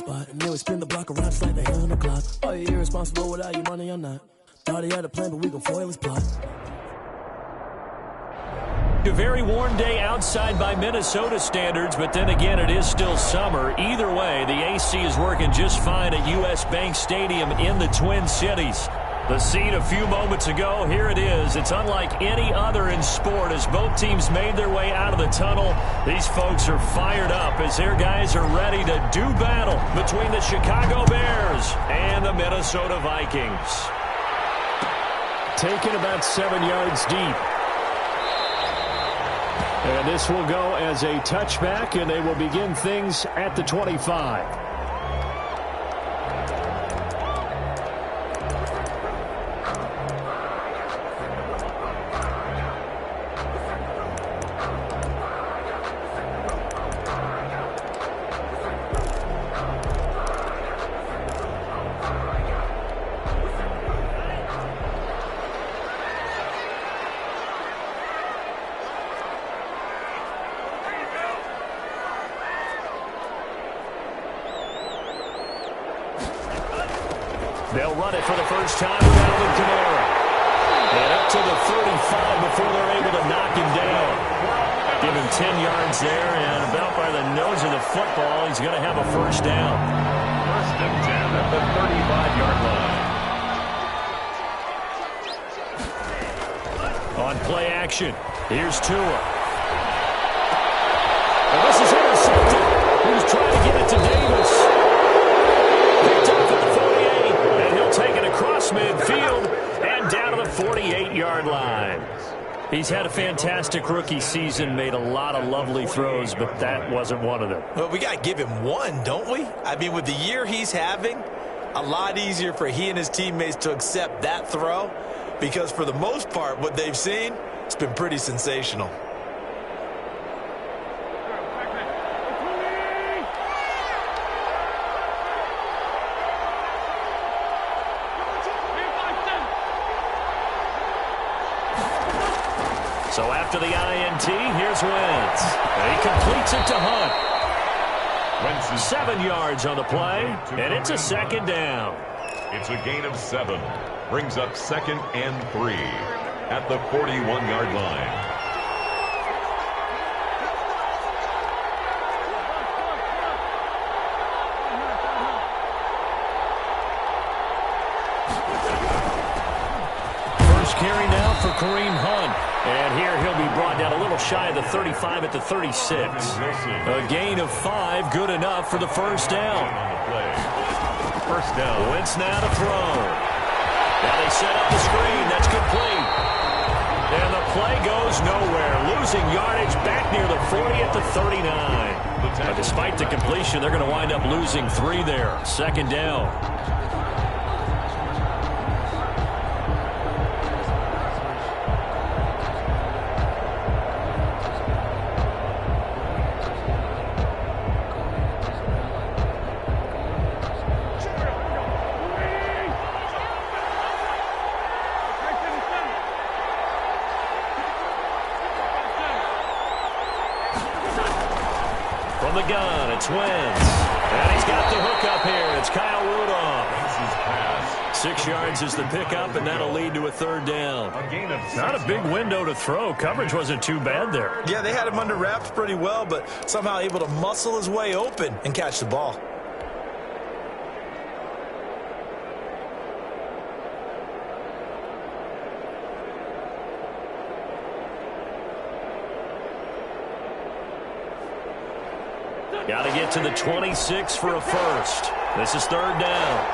spot. And then we spin the block around just like the hand on the clock. Are you irresponsible without your money or not? Thought he had a plan, but we gon' foil his plot. A very warm day outside by Minnesota standards, but then again, it is still summer. Either way, the AC is working just fine at U.S. Bank Stadium in the Twin Cities. The scene a few moments ago, here it is. It's unlike any other in sport as both teams made their way out of the tunnel. These folks are fired up as their guys are ready to do battle between the Chicago Bears and the Minnesota Vikings. Taken about 7 yards deep. And this will go as a touchback, and they will begin things at the 25. They'll run it for the first time with Alvin Kamara. And up to the 35 before they're able to knock him down. Give him 10 yards there, and about by the nose of the football, he's going to have a first down. First and 10 at the 35-yard line. On play action, here's Tua. And this is intercepted. He was trying to get it to Davis. Picked up at the 48, and he'll take it across midfield and down to the 48-yard line. He's had a fantastic rookie season, made a lot of lovely throws, but that wasn't one of them. Well, we got to give him one, don't we? I mean, with the year he's having, a lot easier for he and his teammates to accept that throw because for the most part, what they've seen, it's been pretty sensational. So after the INT, here's Wentz. He completes it to Hunt. 7 yards on the play, and it's a second down. It's a gain of 7. Brings up 2nd and 3 at the 41-yard line. First carry now for Kareem Hunt. And here he'll be brought down a little shy of the 35 at the 36. A gain of 5, good enough for the first down. First down. Wentz now to throw. Now they set up the screen. That's complete. And the play goes nowhere. Losing yardage back near the 40 at the 39. But despite the completion, they're going to wind up losing 3 there. Second down. The gun, it's Wentz. And he's got the hook up here. It's Kyle Rudolph. 6 yards is the pickup, and that'll lead to a third down. Not a big window to throw. Coverage wasn't too bad there. Yeah, they had him under wraps pretty well, but somehow able to muscle his way open and catch the ball. Got to get to the 26 for a first. This is third down.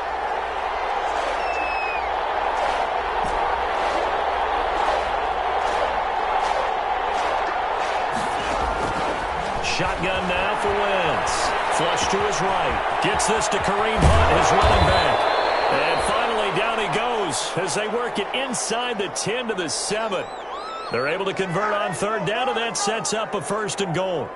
Shotgun now for Wentz. Flush to his right. Gets this to Kareem Hunt, his running back. And finally down he goes as they work it inside the 10 to the 7. They're able to convert on third down, and that sets up a first and goal.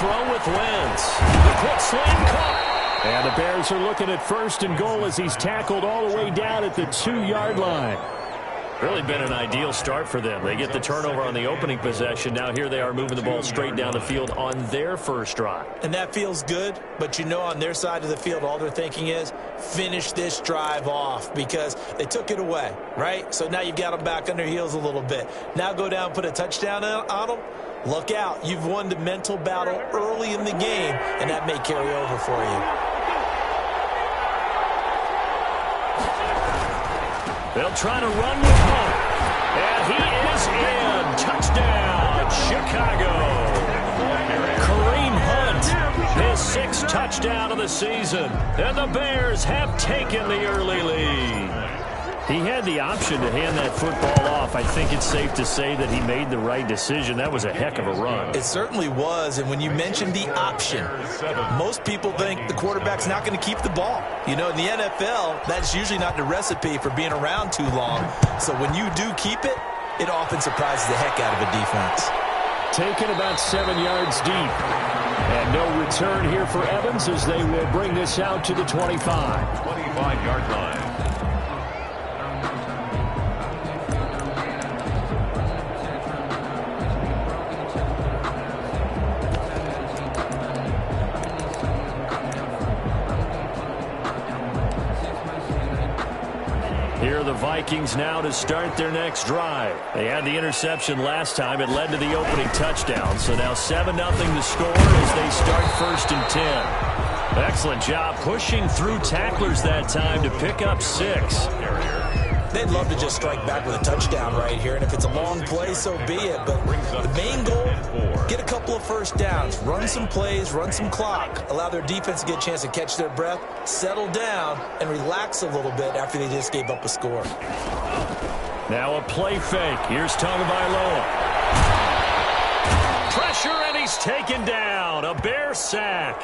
throw with Wentz. The quick slant caught. And the Bears are looking at 1st and goal as he's tackled all the way down at the 2-yard line. Really been an ideal start for them. They get the turnover on the opening possession. Now here they are moving the ball straight down the field on their first drive. And that feels good, but you know on their side of the field all they're thinking is finish this drive off because they took it away, right? So now you've got them back on their heels a little bit. Now go down and put a touchdown on them. Look out. You've won the mental battle early in the game, and that may carry over for you. They'll try to run with Hunt. And he is in. Touchdown, Chicago. Kareem Hunt, his 6th touchdown of the season. And the Bears have taken the early lead. He had the option to hand that football off. I think it's safe to say that he made the right decision. That was a heck of a run. It certainly was, and when you mentioned the option, most people think the quarterback's not going to keep the ball. You know, in the NFL, that's usually not the recipe for being around too long. So when you do keep it, it often surprises the heck out of a defense. Taken about 7 yards deep. And no return here for Evans as they will bring this out to the 25. 25-yard line. Here are the Vikings now to start their next drive. They had the interception last time. It led to the opening touchdown. So now 7-0 to score as they start 1st and 10. Excellent job pushing through tacklers that time to pick up 6. They'd love to just strike back with a touchdown right here, and if it's a long play, so be it. But the main goal, get a couple of first downs, run some plays, run some clock, allow their defense to get a chance to catch their breath, settle down, and relax a little bit after they just gave up a score. Now a play fake. Here's Tagovailoa. Pressure, and he's taken down. A Bear sack.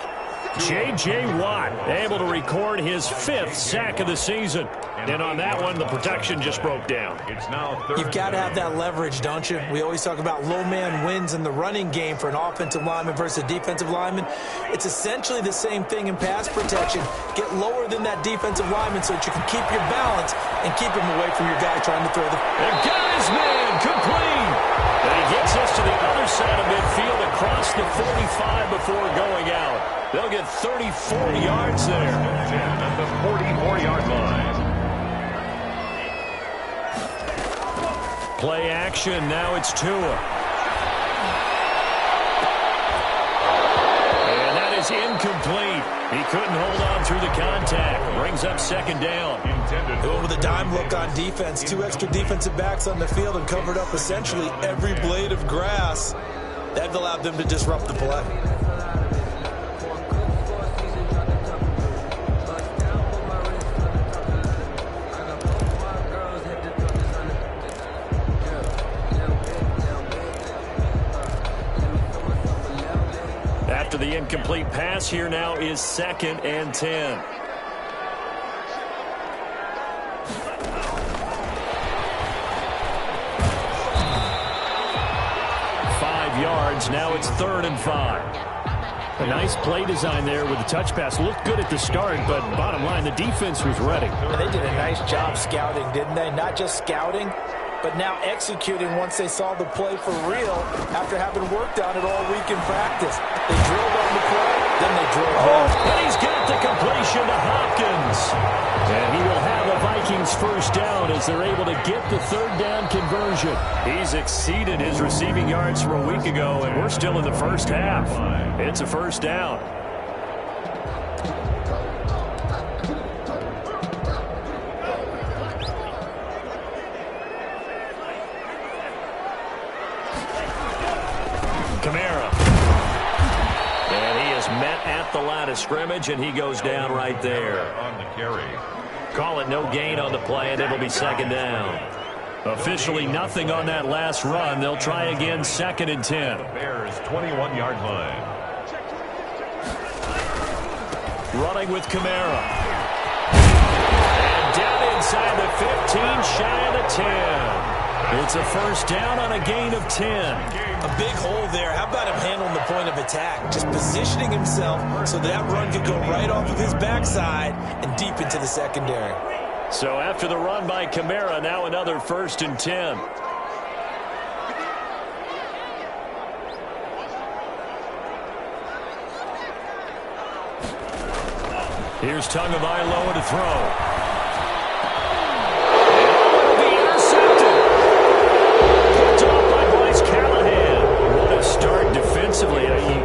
J.J. Watt able to record his 5th sack of the season. And on that one, the protection just broke down. It's now You've got to have that leverage, don't you? We always talk about low man wins in the running game for an offensive lineman versus a defensive lineman. It's essentially the same thing in pass protection. Get lower than that defensive lineman so that you can keep your balance and keep him away from your guy trying to throw the... And got his man complete. And he gets us to the other side of midfield across the 45 before going out. They'll get 34 yards there. At the 44-yard line. Play action. Now it's Tua. And that is incomplete. He couldn't hold on through the contact. Brings up 2nd down. Going with a dime look on defense. 2 extra defensive backs on the field and covered up essentially every blade of grass. That allowed them to disrupt the play. After the incomplete pass, here now is 2nd and 10. Yards. Now it's 3rd and 5. A nice play design there with the touch pass. Looked good at the start, but bottom line, the defense was ready. And they did a nice job scouting, didn't they? Not just scouting, but now executing once they saw the play for real after having worked on it all week in practice. They drilled on the play, then they drilled home. And he's got the completion to Hopkins. And he will have a Vikings first down as they're able to get the 3rd down conversion. He's exceeded his receiving yards from a week ago, and we're still in the first half. It's a first down. Kamara. And he is met at the line of scrimmage, and he goes down right there. On the carry. Call it no gain on the play, and it'll be 2nd down. Officially nothing on that last run. They'll try again 2nd and 10. Bears 21-yard line. Running with Kamara. And down inside the 15, shy of the 10. It's a first down on a gain of 10. A big hole there. How about him handling the point of attack? Just positioning himself so that run could go right off of his backside and deep into the secondary. So after the run by Kamara, now another 1st and 10. Here's Adamzilla23's to throw.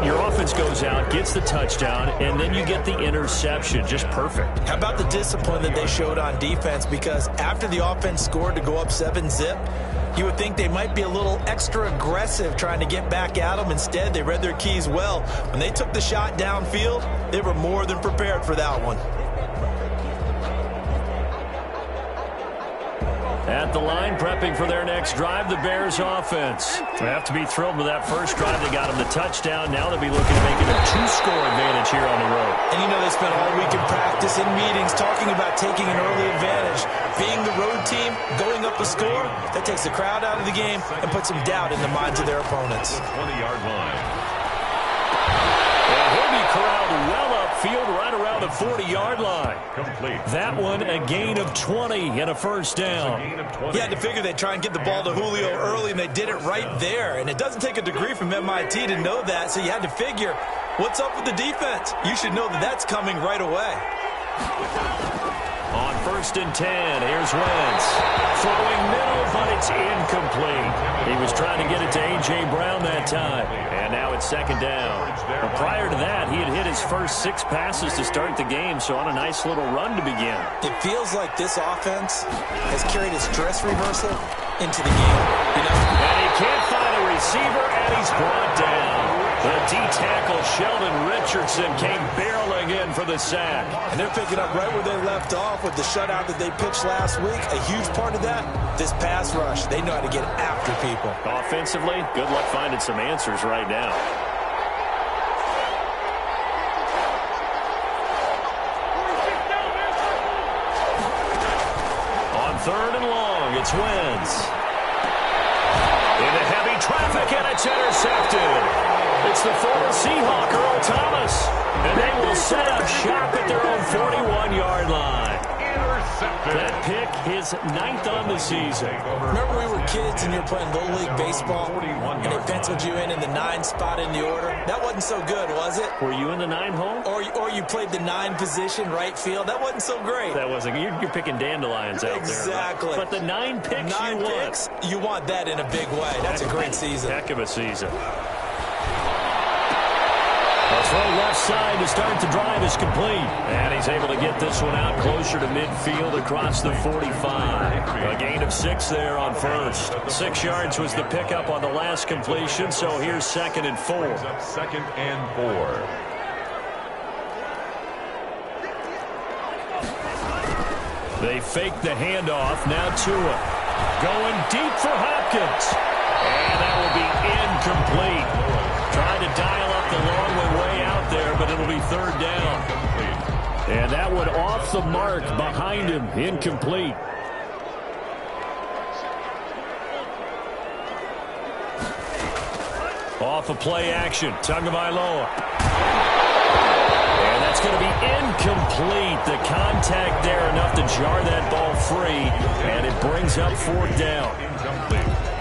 Your offense goes out, gets the touchdown, and then you get the interception. Just perfect. How about the discipline that they showed on defense? Because after the offense scored to go up 7-zip, you would think they might be a little extra aggressive trying to get back at them. Instead, they read their keys well. When they took the shot downfield, they were more than prepared for that one. At the line, prepping for their next drive, the Bears offense. They have to be thrilled with that first drive. They got them the touchdown. Now they'll be looking to make it a 2-score advantage here on the road. And you know they spent all week in practice, in meetings, talking about taking an early advantage. Being the road team, going up a score, that takes the crowd out of the game and puts some doubt in the minds of their opponents. 20-yard line. And he'll be corralled well upfield right around the 40-yard line. Complete. That one a gain of 20 and a first down. You had to figure they'd try and get the ball to Julio early, and they did it right there. And it doesn't take a degree from MIT to know that, so you had to figure, what's up with the defense? You should know that that's coming right away. On 1st and 10, here's Wentz. Throwing middle, but it's incomplete. He was trying to get it to A.J. Brown that time. And now it's 2nd down. But prior to that, he had hit his first 6 passes to start the game, so on a nice little run to begin. It feels like this offense has carried a stress reversal into the game. You know? And he can't find a receiver, and he's brought down. The D-tackle Sheldon Richardson came barreling in for the sack. And they're picking up right where they left off with the shutout that they pitched last week. A huge part of that, this pass rush. They know how to get after people. Offensively, good luck finding some answers right now. On 3rd and long, it's Wentz. Into heavy traffic, and it's intercepted. It's the former Seahawk, Earl Thomas. And they will set up shop at their own 41-yard line. That pick, his 9th on the season. Remember we were kids and you were playing Little League Baseball, and they penciled you in the 9 spot in the order? That wasn't so good, was it? Were you in the 9 hole? Or you played the 9 position, right field? That wasn't so great. That wasn't. You're picking dandelions out exactly. there. But the 9 picks you want that in a big way. That's a great season. Heck of a season. A throw left side to start the drive is complete. And he's able to get this one out closer to midfield across the 45. A gain of 6 there on first. 6 yards was the pickup on the last completion, so here's 2nd and 4. 2nd and 4. They fake the handoff. Now Tua. Going deep for Hopkins. And that will be incomplete. Trying to dial up the long one way out there, but it'll be 3rd down. And that one off the mark behind him. Incomplete. Off of play action. Tagovailoa. And that's going to be incomplete. The contact there enough to jar that ball free. And it brings up 4th down.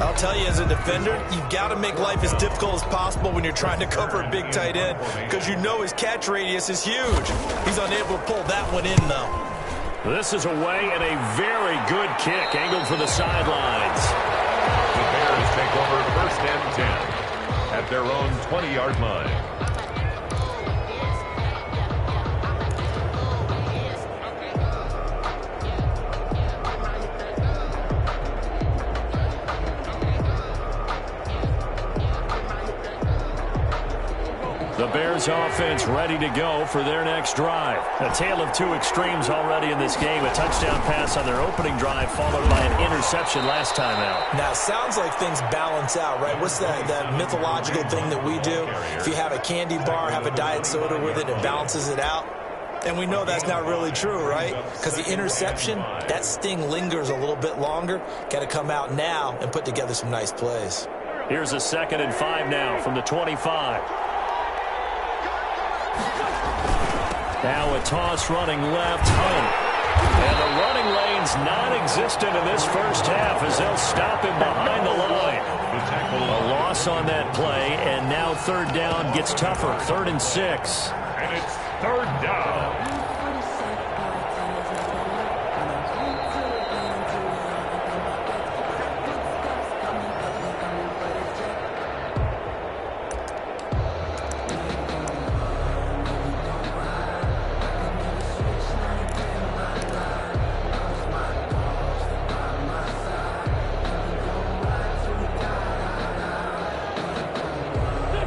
I'll tell you, as a defender, you've got to make life as difficult as possible when you're trying to cover a big tight end, because you know his catch radius is huge. He's unable to pull that one in, though. This is away and a very good kick angled for the sidelines. The Bears take over 1st and 10 at their own 20-yard line. The Bears offense ready to go for their next drive. A tale of 2 extremes already in this game. A touchdown pass on their opening drive followed by an interception last time out. Now, it sounds like things balance out, right? What's that mythological thing that we do? If you have a candy bar, have a diet soda with it, it balances it out. And we know that's not really true, right? Because the interception, that sting lingers a little bit longer. Got to come out now and put together some nice plays. Here's a 2nd and 5 now from the 25. Now a toss running left. Hunt. And the running lane's non-existent in this first half as they'll stop him behind the line. A loss on that play, and now 3rd down gets tougher. 3rd and 6. And it's 3rd down.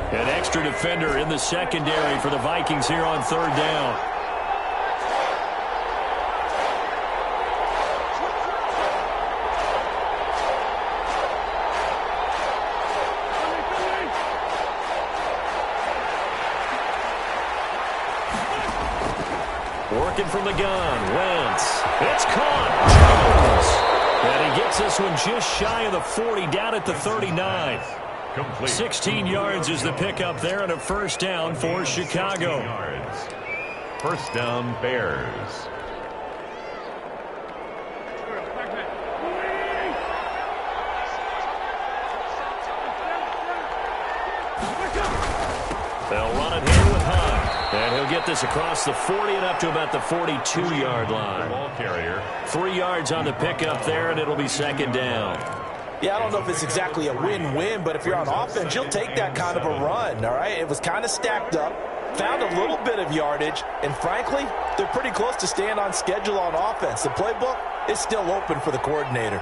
An extra defender in the secondary for the Vikings here on 3rd down. Working from the gun. Wentz. It's caught. Jones. And he gets this one just shy of the 40, down at the 39. 16 yards is the pickup there, and a 1st down for Chicago. 1st down, Bears. They'll run it here with Hunt. And he'll get this across the 40 and up to about the 42-yard line. Ball carrier. 3 yards on the pickup there, and it'll be 2nd down. Yeah, I don't know if it's exactly a win-win, but if you're on offense, you'll take that kind of a run, all right? It was kind of stacked up, found a little bit of yardage, and frankly, they're pretty close to staying on schedule on offense. The playbook is still open for the coordinator.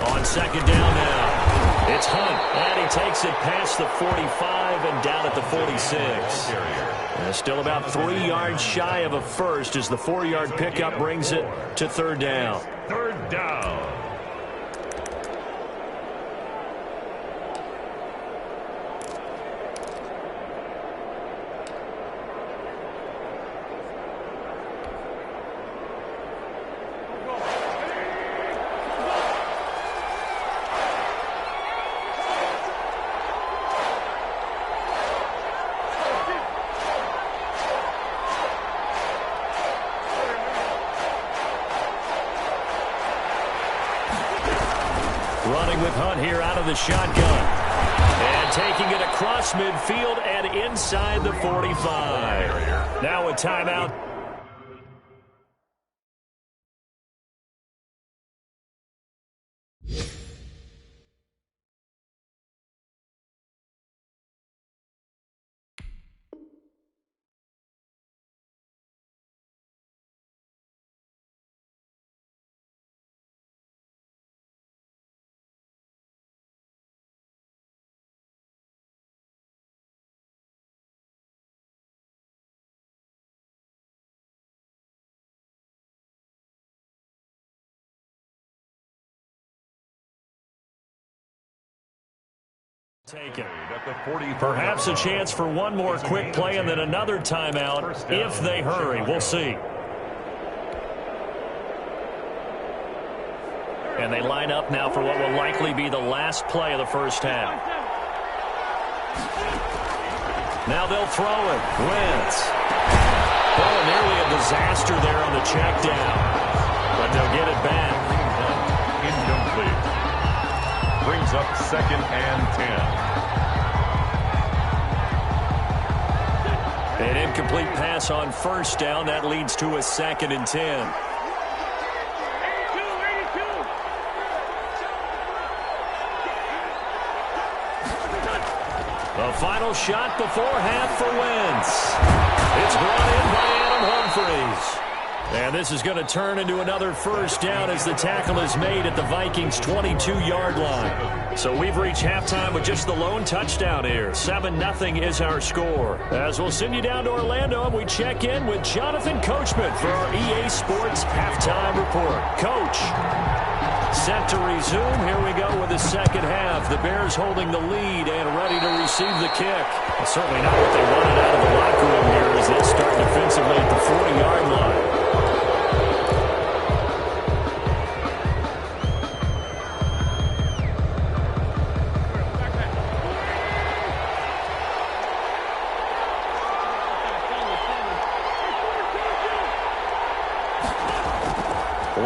On 2nd down now, it's Hunt, and he takes it past the 45 and down at the 46. And still about 3 yards shy of a first as the 4-yard pickup brings it to 3rd down. 3rd down. Running with Hunt here out of the shotgun. And taking it across midfield and inside the 45. Now a timeout. Taken. Perhaps a chance for one more quick play and then another timeout if they hurry. We'll see. And they line up now for what will likely be the last play of the first half. Now they'll throw it. Wentz. Oh, nearly a disaster there on the check down. But they'll get it back. Incomplete. Brings up 2nd and 10. An incomplete pass on 1st down. That leads to a 2nd and 10. The final shot before half for Wentz. It's brought in by Adam Humphries. And this is going to turn into another first down as the tackle is made at the Vikings' 22-yard line. So we've reached halftime with just the lone touchdown here. 7-0 is our score. As we'll send you down to Orlando, and we check in with Jonathan Coachman for our EA Sports Halftime Report. Coach, set to resume. Here we go with the second half. The Bears holding the lead and ready to receive the kick. Well, certainly not what they wanted out of the locker room here as they start defensively at the 40-yard line.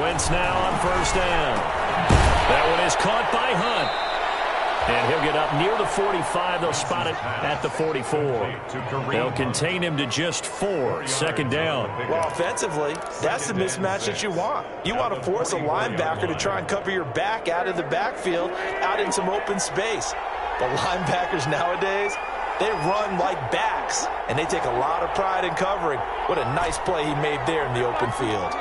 Wentz now on first down. That one is caught by Hunt. And he'll get up near the 45. They'll spot it at the 44. They'll contain him to just 4. Second down. Well, offensively, that's the mismatch that you want. You want to force a linebacker to try and cover your back out of the backfield, out in some open space. The linebackers nowadays, they run like backs, and they take a lot of pride in covering. What a nice play he made there in the open field.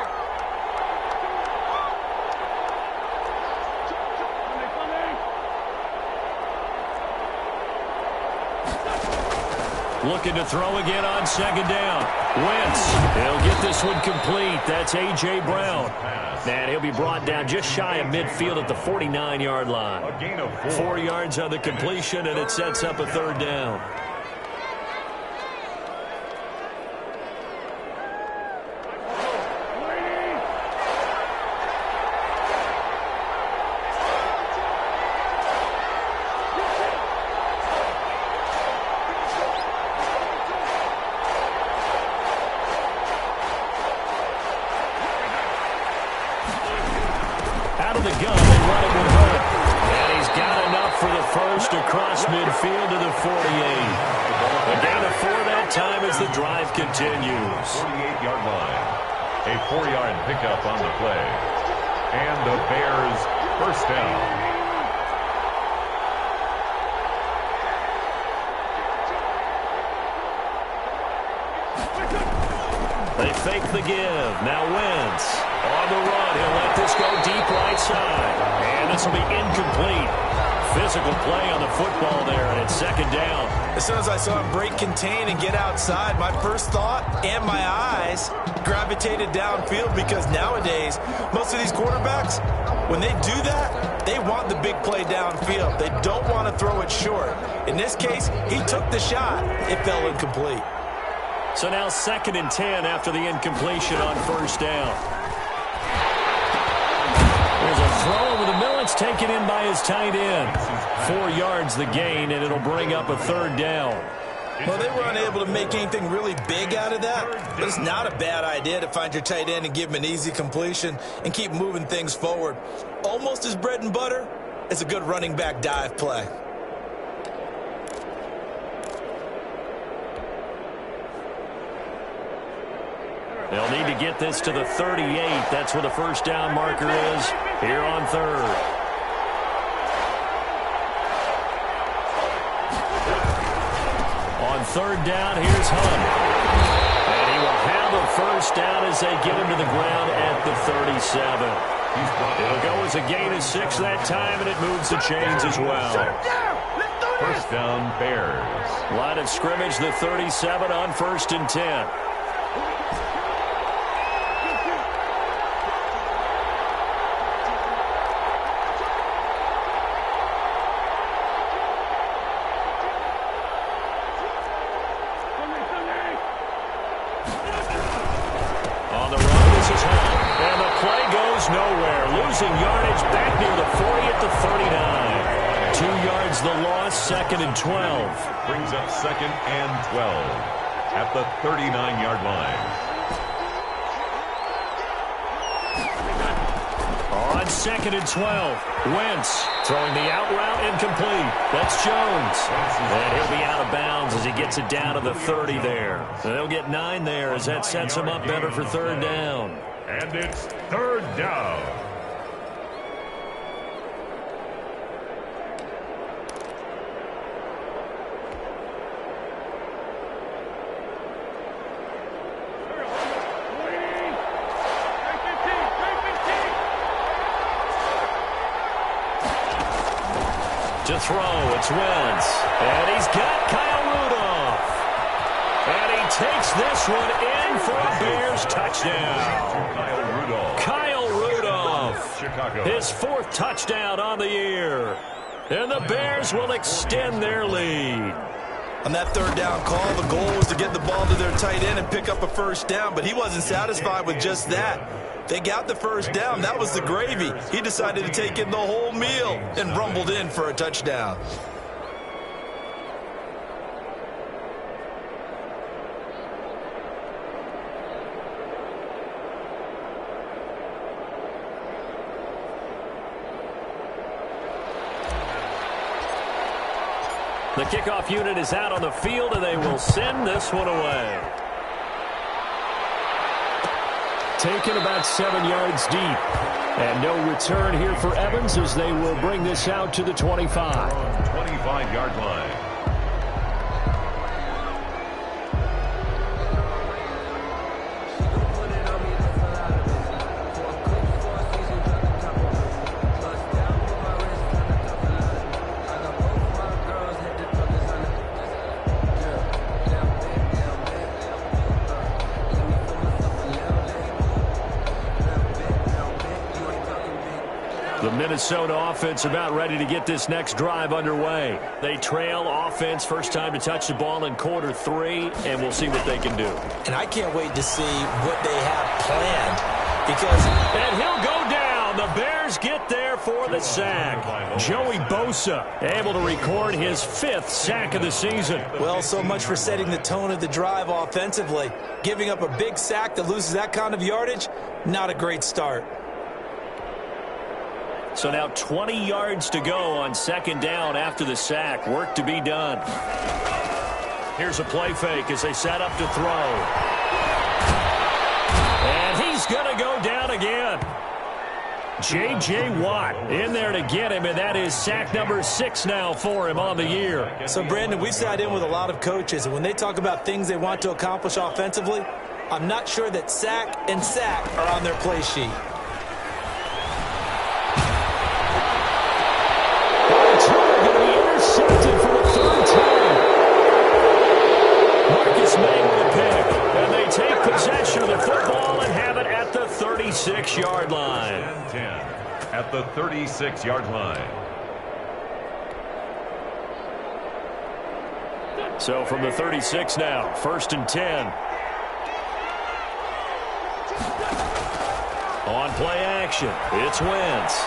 Looking to throw again on second down. Wentz, he'll get this one complete. That's A.J. Brown. And he'll be brought down just shy of midfield at the 49-yard line. 4 yards on the completion, and it sets up a third down. Out of the gun, they run it with Hunt. And he's got enough for the first across midfield to the 48. A gain of 4 that time as the drive continues. 48-yard line. A 4-yard pickup on the play. And the Bears first down. They fake the give. Now Wentz on the run. He'll let this go deep right side. And this will be incomplete. Physical play on the football there, and it's second down. As soon as I saw him break contain and get outside, my first thought and my eyes gravitated downfield because nowadays, most of these quarterbacks, when they do that, they want the big play downfield. They don't want to throw it short. In this case, he took the shot. It fell incomplete. So now 2nd and 10 after the incompletion on first down. There's a throw over the middle. It's taken in by his tight end. 4 yards the gain, and it'll bring up a third down. Well, they were unable to make anything really big out of that, but it's not a bad idea to find your tight end and give him an easy completion and keep moving things forward. Almost as bread and butter as a good running back dive play. They'll need to get this to the 38. That's where the first down marker is here on third. On third down, here's Hunt. And he will have a first down as they get him to the ground at the 37. It'll go as a gain of 6 that time, and it moves the chains as well. First down, Bears. Line of scrimmage, the 37 on 1st and 10. Nowhere, losing yardage back near the 40 at the 39. 2 yards the loss, 2nd and 12. Brings up 2nd and 12 at the 39-yard line. On 2nd and 12, Wentz throwing the out route incomplete. That's Jones. And he'll be out of bounds as he gets it down to the 30 there. And they'll get 9 there as that sets him up better for third down. And it's third down. To throw, it's Wentz. And he's got Kyle Rudolph. And he takes this one in for a Bears touchdown. Kyle Rudolph. Chicago. His 4th touchdown on the year. And the Bears will extend their lead. On that 3rd down call, the goal was to get the ball to their tight end and pick up a 1st down, but he wasn't satisfied with just that. They got the 1st down. That was the gravy. He decided to take in the whole meal and rumbled in for a touchdown. The kickoff unit is out on the field, and they will send this one away. Taken about 7 yards deep. And no return here for Evans as they will bring this out to the 25. 25-yard line. The Minnesota offense about ready to get this next drive underway. They trail offense, first time to touch the ball in quarter 3, and we'll see what they can do. And I can't wait to see what they have planned because... And he'll go down. The Bears get there for the sack. Joey Bosa able to record his 5th sack of the season. Well, so much for setting the tone of the drive offensively. Giving up a big sack that loses that kind of yardage, not a great start. So now 20 yards to go on 2nd down after the sack. Work to be done. Here's a play fake as they set up to throw. And he's going to go down again. J.J. Watt in there to get him, and that is sack number 6 now for him on the year. So, Brandon, we've sat in with a lot of coaches, and when they talk about things they want to accomplish offensively, I'm not sure that sack and sack are on their play sheet. Possession of the football and have it at the 36-yard line. 10 at the 36-yard line. So from the 36 now, 1st and 10. On play action, it's Wentz.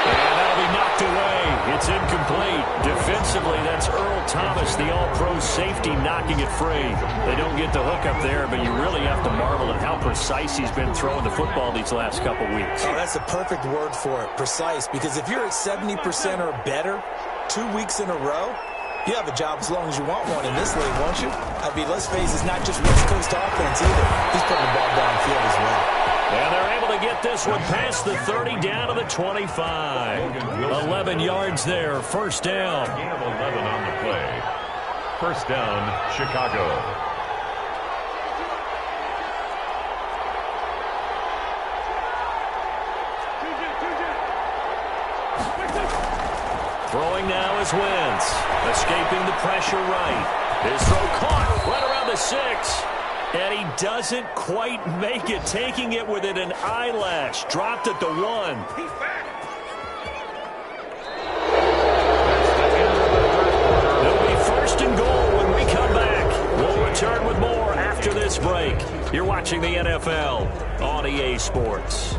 And that'll be knocked away. It's incomplete. Defensively, that's Earl Thomas, the all-pro safety, knocking it free. They don't get the hook up there, but you really have to marvel at how precise he's been throwing the football these last couple weeks. Oh, that's the perfect word for it, precise, because if you're at 70% or better 2 weeks in a row, you have a job as long as you want one in this league, won't you? I mean, let's face it, it's not just West Coast offense either. He's putting the ball downfield as well. And they're able to get this one past the 30 down to the 25. 11 yards there, 1st down. Gain of 11 on the play. 1st down, Chicago. Throwing now is Wentz. Escaping the pressure right. His throw caught right around the 6. And he doesn't quite make it, taking it within an eyelash. Dropped at the 1. It'll be 1st and goal when we come back. We'll return with more after this break. You're watching the NFL on EA Sports.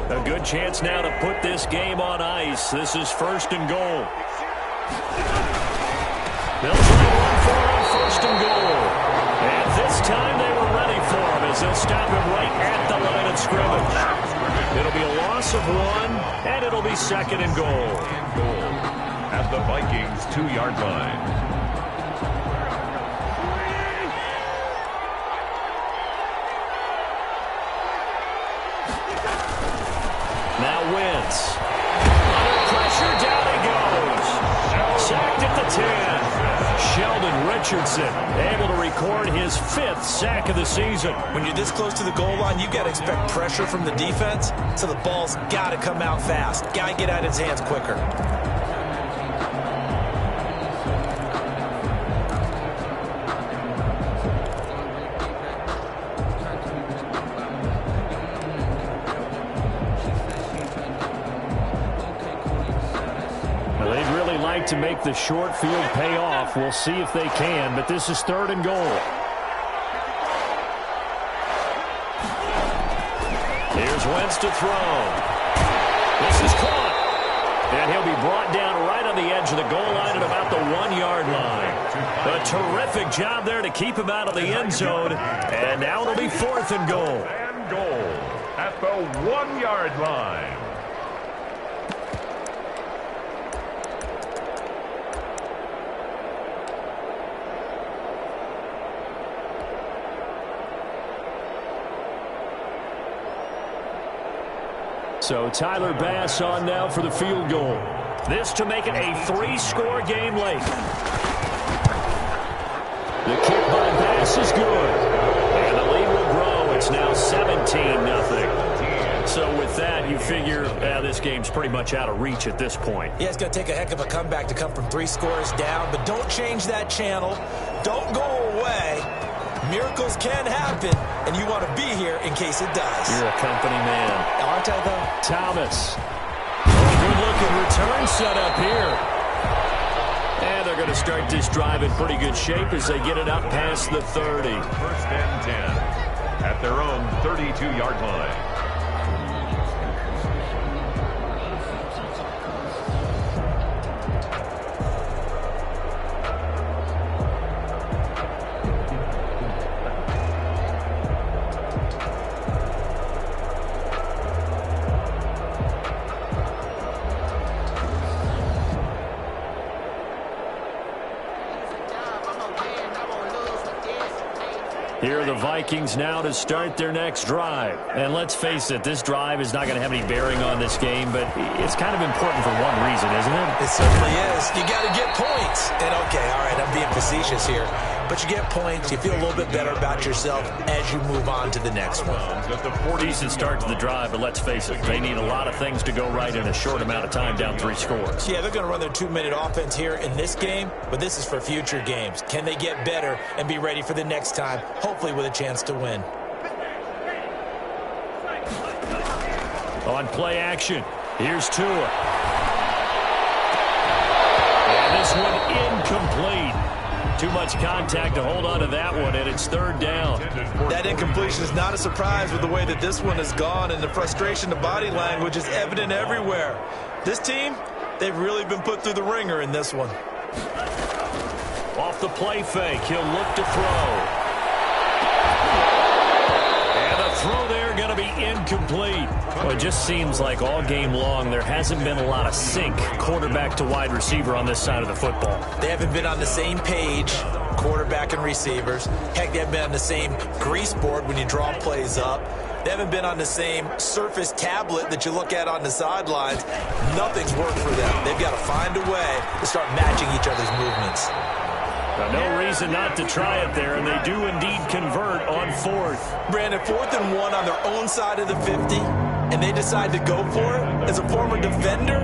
A good chance now to put this game on ice. This is 1st and goal. They'll try one for on 1st and goal. And this time they were ready for him as they'll stop him right at the line of scrimmage. It'll be a loss of 1, and it'll be 2nd and goal. At the Vikings' 2-yard line. Now Wentz. Under pressure, down he goes. Sacked at the 10. Sheldon ready Richardson able to record his 5th sack of the season. When you're this close to the goal line, you've got to expect pressure from the defense, so the ball's got to come out fast. Got to get out of his hands quicker. To make the short field pay off. We'll see if they can, but this is 3rd and goal. Here's Wentz to throw. This is caught. And he'll be brought down right on the edge of the goal line at about the 1-yard line. A terrific job there to keep him out of the end zone. And now it'll be 4th and goal. And goal at the 1-yard line. So Tyler Bass on now for the field goal. This to make it a 3-score game late. The kick by Bass is good. And the lead will grow. It's now 17-0. So with that, you figure this game's pretty much out of reach at this point. Yeah, it's going to take a heck of a comeback to come from 3 scores down. But don't change that channel. Don't go away. Miracles can happen, and you want to be here in case it does. You're a company man. Aren't I, though? Thomas. Good-looking return set up here. And they're going to start this drive in pretty good shape as they get it up past the 30. 1st and 10 at their own 32-yard line. Here are the Vikings now to start their next drive. And let's face it, this drive is not going to have any bearing on this game, but it's kind of important for one reason, isn't it? It certainly is. You got to get points. And okay, all right, I'm being facetious here. But you get points, you feel a little bit better about yourself as you move on to the next one. Decent start to the drive, but let's face it, they need a lot of things to go right in a short amount of time, down 3 scores. Yeah, they're going to run their 2-minute offense here in this game, but this is for future games. Can they get better and be ready for the next time, hopefully with a chance to win? On play action, here's Tua. And this one incomplete. Too much contact to hold on to that one, and it's 3rd down. That incompletion is not a surprise with the way that this one has gone, and the frustration, the body language is evident everywhere. This team, they've really been put through the ringer in this one. Off the play fake, he'll look to throw. And the throw there going to be incomplete. Well, it just seems like all game long there hasn't been a lot of sync quarterback to wide receiver on this side of the football. They haven't been on the same page, quarterback and receivers. Heck, they haven't been on the same grease board when you draw plays up. They haven't been on the same surface tablet that you look at on the sidelines. Nothing's worked for them. They've got to find a way to start matching each other's movements. No reason not to try it there, and they do indeed convert on 4th. Brandon, 4th and 1 on their own side of the 50, and they decide to go for it. As a former defender,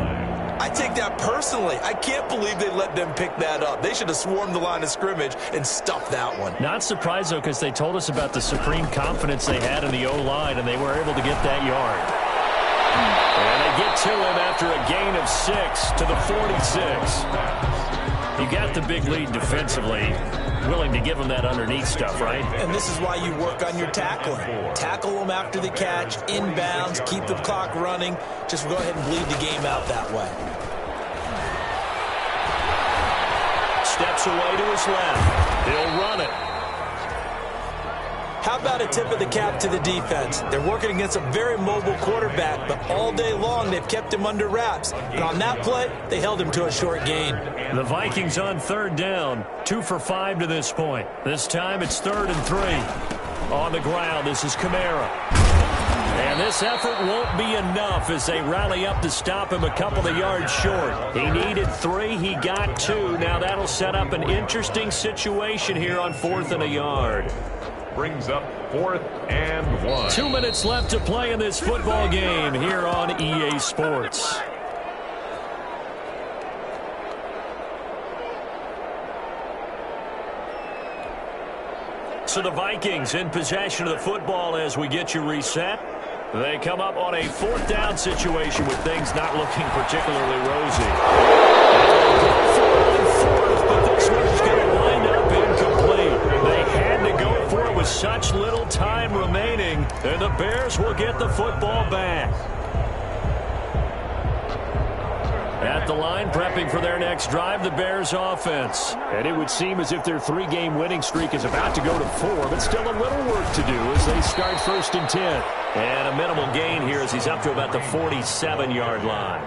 I take that personally. I can't believe they let them pick that up. They should have swarmed the line of scrimmage and stuffed that one. Not surprised, though, because they told us about the supreme confidence they had in the O-line, and they were able to get that yard. And they get to him after a gain of 6 to the 46. You got the big lead defensively, willing to give them that underneath stuff, right? And this is why you work on your tackling. Tackle them after the catch, inbounds, keep the clock running. Just go ahead and bleed the game out that way. Steps away to his left. He'll run it. How about a tip of the cap to the defense? They're working against a very mobile quarterback, but all day long they've kept him under wraps. And on that play, they held him to a short gain. The Vikings on 3rd down, 2 for 5 to this point. This time it's 3rd and 3. On the ground, this is Kamara. And this effort won't be enough as they rally up to stop him a couple of yards short. He needed 3. He got 2. Now that'll set up an interesting situation here on 4th and a yard. Brings up 4th and 1. 2 minutes left to play in this football game here on EA Sports. So the Vikings in possession of the football as we get you reset. They come up on a 4th down situation with things not looking particularly rosy. But this one's going to wind up incomplete. They had to go for it with such little time remaining, and the Bears will get the football back. At the line, prepping for their next drive, the Bears offense. And it would seem as if their 3-game winning streak is about to go to 4, but still a little work to do as they start 1st and 10. And a minimal gain here as he's up to about the 47-yard line.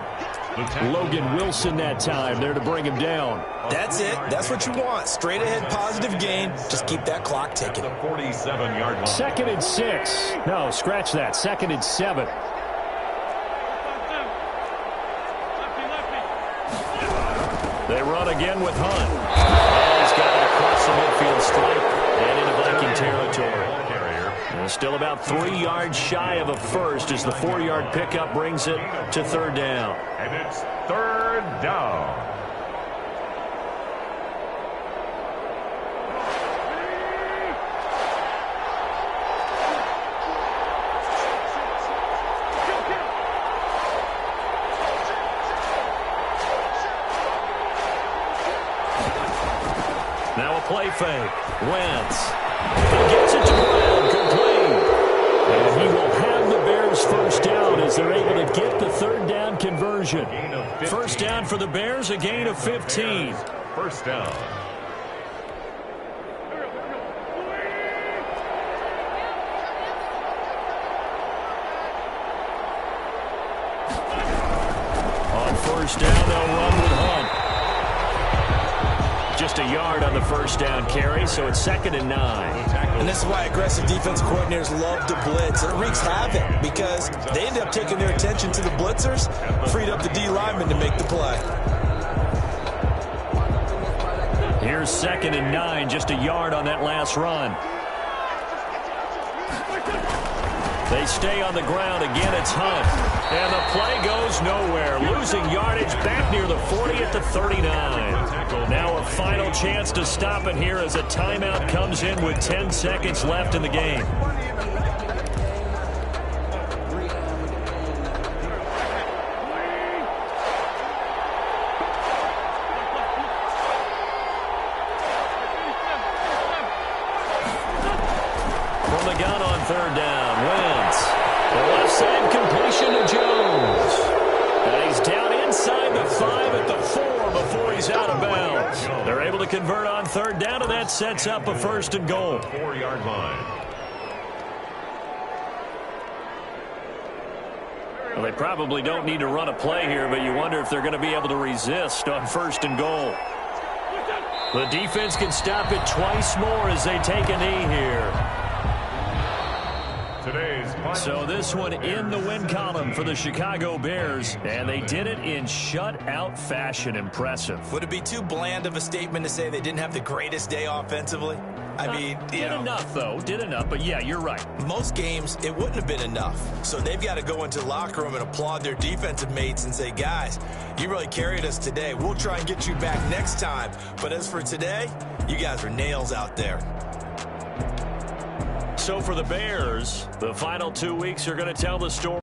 Logan Wilson that time there to bring him down. That's it. That's what you want. Straight ahead positive gain. Just keep that clock ticking. The 47-yard line. 2nd and 6. No, scratch that. 2nd and 7. They run again with Hunt. And he's got it across the midfield stripe and into Viking territory. And still about 3 yards shy of a first as the 4-yard pickup brings it to 3rd down. And it's 3rd down. Now a play fake. Wentz. He gets it to ground, complete. And he will have the Bears 1st down as they're able to get the 3rd down conversion. 1st down for the Bears, a gain of 15. 1st down. On 1st down, they'll run with Hunt. Just a yard on the 1st down carry, so it's 2nd and 9. And this is why aggressive defense coordinators love to blitz. It wreaks havoc because they end up taking their attention to the blitzers, freed up the D lineman to make the play. Here's 2nd and 9, just a yard on that last run. They stay on the ground. Again, it's Hunt. And the play goes nowhere. Losing yardage back near the 40 at the 39. Now a final chance to stop it here as a timeout comes in with 10 seconds left in the game. From the gun on 3rd down, Wentz. The left side completion to Jones. And he's down inside the 5 at the 4 before he's out of bounds. They're able to convert on 3rd down, and that sets up a 1st and goal. 4-yard line. Well, they probably don't need to run a play here, but you wonder if they're going to be able to resist on 1st and goal. The defense can stop it twice more as they take a knee here. So this one in the win column for the Chicago Bears, and they did it in shutout fashion. Impressive. Would it be too bland of a statement to say they didn't have the greatest day offensively? I mean, did enough, though. Did enough, but yeah, you're right. Most games, it wouldn't have been enough. So they've got to go into the locker room and applaud their defensive mates and say, guys, you really carried us today. We'll try and get you back next time. But as for today, you guys are nails out there. So for the Bears, the final 2 weeks are going to tell the story.